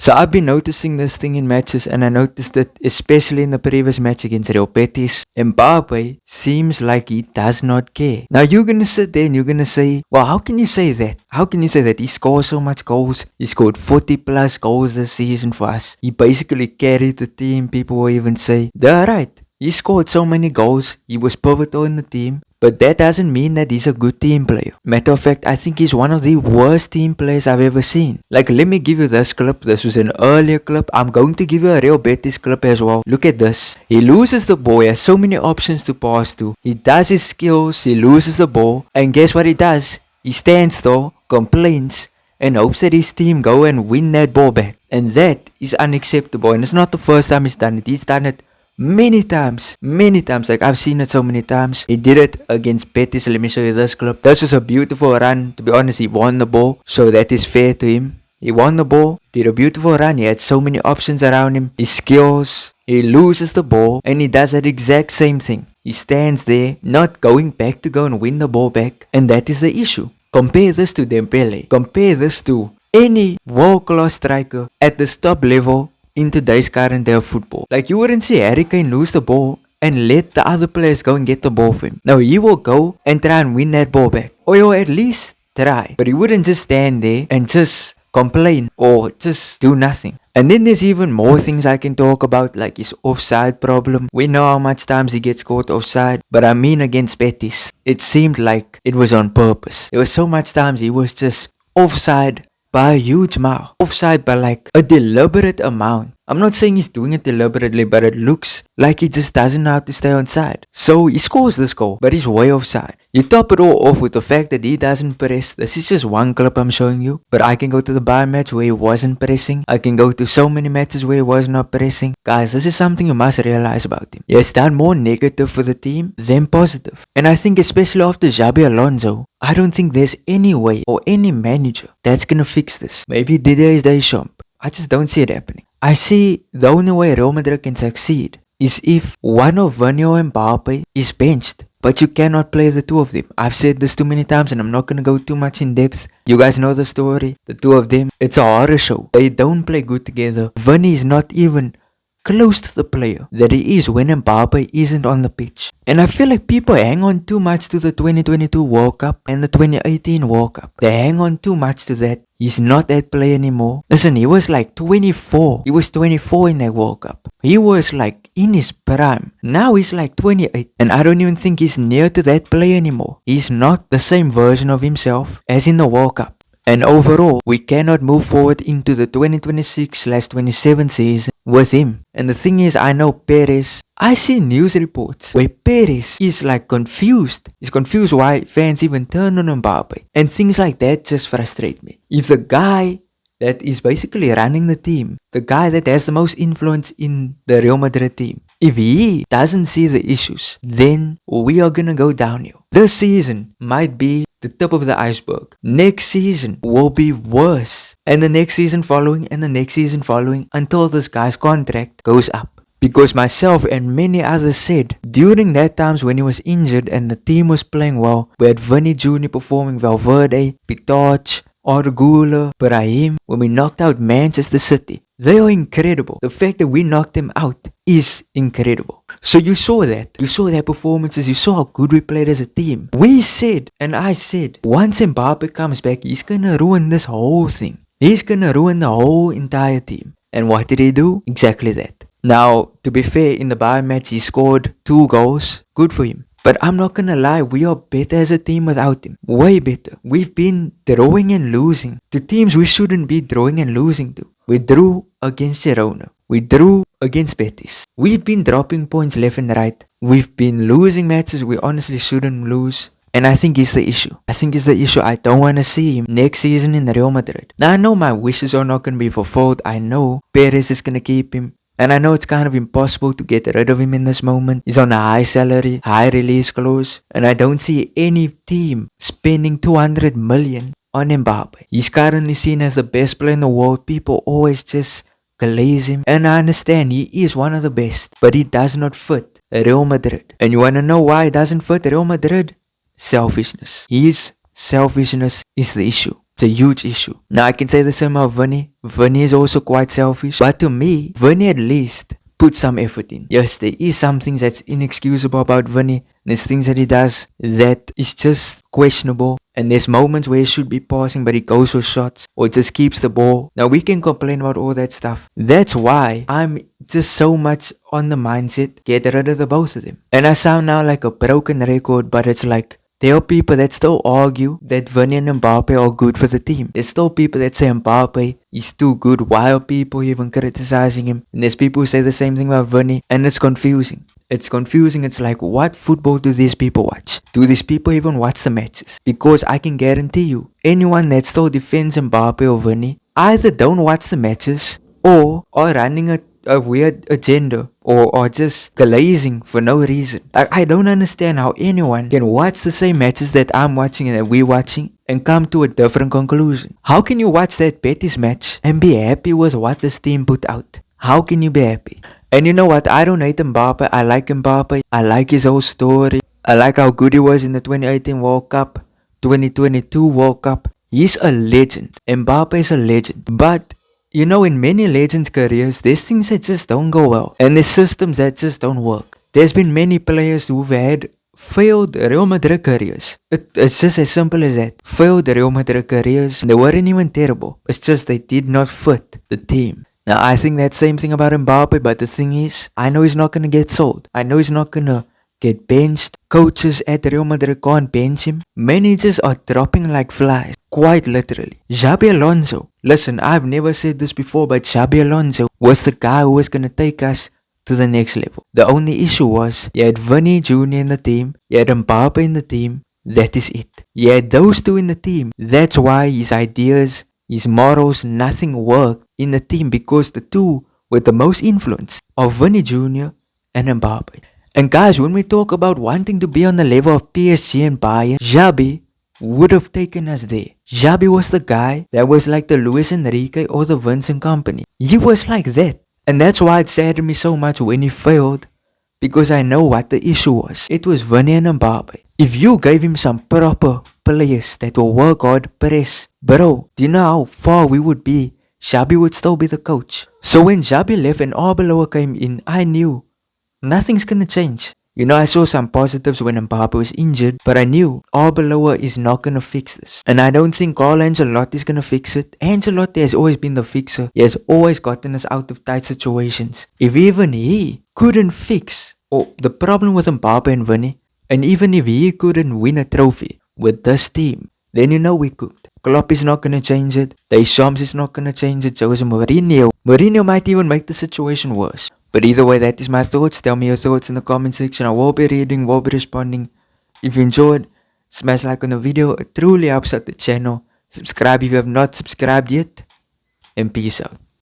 So I've been noticing this thing in matches, and I noticed it especially in the previous match against Real Betis. Mbappe seems like he does not care. Now you're gonna sit there and you're gonna say, well, how can you say that? How can you say that? He scores so much goals. He scored 40 plus goals this season for us. He basically carried the team. People will even say, they're right. He scored so many goals. He was pivotal in the team. But that doesn't mean that he's a good team player. Matter of fact, I think he's one of the worst team players I've ever seen. Like, let me give you this clip. This was an earlier clip. I'm going to give you a Real Betis clip as well. Look at this. He loses the ball. He has so many options to pass to. He does his skills. He loses the ball. And guess what he does? He stands still, complains, and hopes that his team go and win that ball back. And that is unacceptable. And it's not the first time he's done it. He's done it many times, like I've seen it so many times. He did it against Betis. Let me show you this clip. This was a beautiful run. To be honest, he won the ball, so that is fair to him. He won the ball, did a beautiful run. He had so many options around him. His skills. He loses the ball, and he does that exact same thing. He stands there, not going back to go and win the ball back, and that is the issue. Compare this to Dembele. Compare this to any world-class striker at this top level in today's current day of football. Like, you wouldn't see Harry Kane lose the ball and let the other players go and get the ball for him. Now he will go and try and win that ball back, or he'll at least try. But he wouldn't just stand there and just complain or just do nothing. And then there's even more things I can talk about, like his offside problem. We know how much times he gets caught offside, but I mean against Betis, it seemed like it was on purpose. There was so much times he was just offside by a huge amount. Offside by like a deliberate amount. I'm not saying he's doing it deliberately, but it looks like he just doesn't know how to stay on side. So he scores this goal, but he's way offside. You top it all off with the fact that he doesn't press. This is just one clip I'm showing you, but I can go to the Bayern match where he wasn't pressing. I can go to so many matches where he was not pressing. Guys, this is something you must realize about him. He has done more negative for the team than positive. And I think especially after Xabi Alonso, I don't think there's any way or any manager that's gonna fix this. Maybe Didier Deschamps. I just don't see it happening. I see the only way Real Madrid can succeed is if one of Vinicius or Mbappe is benched. But you cannot play the two of them. I've said this too many times and I'm not gonna go too much in depth. You guys know the story. The two of them, it's a horror show. They don't play good together. Vinny is not even close to the player that he is when Mbappe isn't on the pitch. And I feel like people hang on too much to the 2022 World Cup and the 2018 World Cup. They hang on too much to that. He's not that player anymore. Listen, he was like 24. He was 24 in that World Cup. He was like in his prime. Now he's like 28. And I don't even think he's near to that player anymore. He's not the same version of himself as in the World Cup. And overall, we cannot move forward into the 2026/27 season with him. And the thing is, I know Perez, I see news reports where Perez is like confused. He's confused why fans even turn on Mbappe. And things like that just frustrate me. If the guy that is basically running the team, the guy that has the most influence in the Real Madrid team, if he doesn't see the issues, then we are gonna go downhill. This season might be the tip of the iceberg. Next season will be worse. And the next season following, and the next season following, until this guy's contract goes up. Because myself and many others said, during that times when he was injured and the team was playing well, we had Vinicius Jr performing, Valverde, Pitach, Argula, Brahim, when we knocked out Manchester City. They are incredible. The fact that we knocked them out is incredible. So you saw that. You saw their performances. You saw how good we played as a team. We said, and I said, once Mbappe comes back, he's gonna ruin this whole thing. He's gonna ruin the whole entire team. And what did he do? Exactly that. Now, to be fair, in the Bayern match, he scored 2 goals. Good for him. But I'm not gonna lie, we are better as a team without him. Way better. We've been drawing and losing to teams we shouldn't be drawing and losing to. We drew against Girona. We drew against Betis. We've been dropping points left and right. We've been losing matches we honestly shouldn't lose. And I think it's the issue. I don't want to see him next season in Real Madrid. Now I know my wishes are not going to be fulfilled. I know Perez is going to keep him. And I know it's kind of impossible to get rid of him in this moment. He's on a high salary, high release clause. And I don't see any team spending 200 million on Mbappe. He's currently seen as the best player in the world. People always just glaze him. And I understand he is one of the best. But he does not fit Real Madrid. And you want to know why he doesn't fit Real Madrid? Selfishness. His selfishness is the issue. It's a huge issue. Now I can say the same about Vinny. Vinny is also quite selfish. But to me, Vinny at least put some effort in. Yes, there is some things that's inexcusable about Vinny. There's things that he does that is just questionable. And there's moments where he should be passing, but he goes for shots or just keeps the ball. Now we can complain about all that stuff. That's why I'm just so much on the mindset, get rid of the both of them. And I sound now like a broken record, but it's like, there are people that still argue that Vinny and Mbappe are good for the team. There's still people that say Mbappe is too good. Why are people even criticizing him? And there's people who say the same thing about Vinny, and it's confusing. It's confusing. It's like, what football do these people watch? Do these people even watch the matches? Because I can guarantee you, anyone that still defends Mbappe or Vinny either don't watch the matches or are running a weird agenda or just glazing for no reason. Like, I don't understand how anyone can watch the same matches that I'm watching and that we're watching and come to a different conclusion. How can you watch that Betis match and be happy with what this team put out? How can you be happy? And you know what? I don't hate Mbappe. I like Mbappe. I like his whole story. I like how good he was in the 2018 World Cup, 2022 World Cup. He's a legend. Mbappe is a legend. But you know, in many legends' careers, there's things that just don't go well. And there's systems that just don't work. There's been many players who've had failed Real Madrid careers. It's just as simple as that. Failed Real Madrid careers. They weren't even terrible. It's just they did not fit the team. Now, I think that same thing about Mbappe, but the thing is, I know he's not going to get sold. I know he's not going to get benched. Coaches at Real Madrid can't bench him. Managers are dropping like flies. Quite literally. Xabi Alonso. Listen, I've never said this before, but Xabi Alonso was the guy who was going to take us to the next level. The only issue was, you had Vinicius Jr in the team, you had Mbappe in the team, that is it. You had those two in the team. That's why his ideas, his morals, nothing worked in the team, because the two with the most influence are Vinicius Jr and Mbappe. And guys, when we talk about wanting to be on the level of PSG and Bayern, Xabi would have taken us there. Xabi was the guy that was like the Luis Enrique or the Vincent Company. He was like that. And that's why it saddened me so much when he failed, because I know what the issue was. It was Vinny and Mbappe. If you gave him some proper players that will work hard, press, bro, do you know how far we would be? Xabi would still be the coach. So when Xabi left and Arbeloa came in, I knew nothing's gonna change. You know, I saw some positives when Mbappe was injured, but I knew Arbeloa is not gonna fix this. And I don't think Carlo Ancelotti is gonna fix it. Ancelotti has always been the fixer. He has always gotten us out of tight situations. If even he couldn't fix the problem with Mbappe and Vinny, and even if he couldn't win a trophy with this team, then you know we cooked. Klopp is not gonna change it. Deschamps is not gonna change it. Jose Mourinho might even make the situation worse. But either way, that is my thoughts. Tell me your thoughts in the comment section. I will be reading, will be responding. If you enjoyed, smash like on the video. It truly helps out the channel. Subscribe if you have not subscribed yet. And peace out.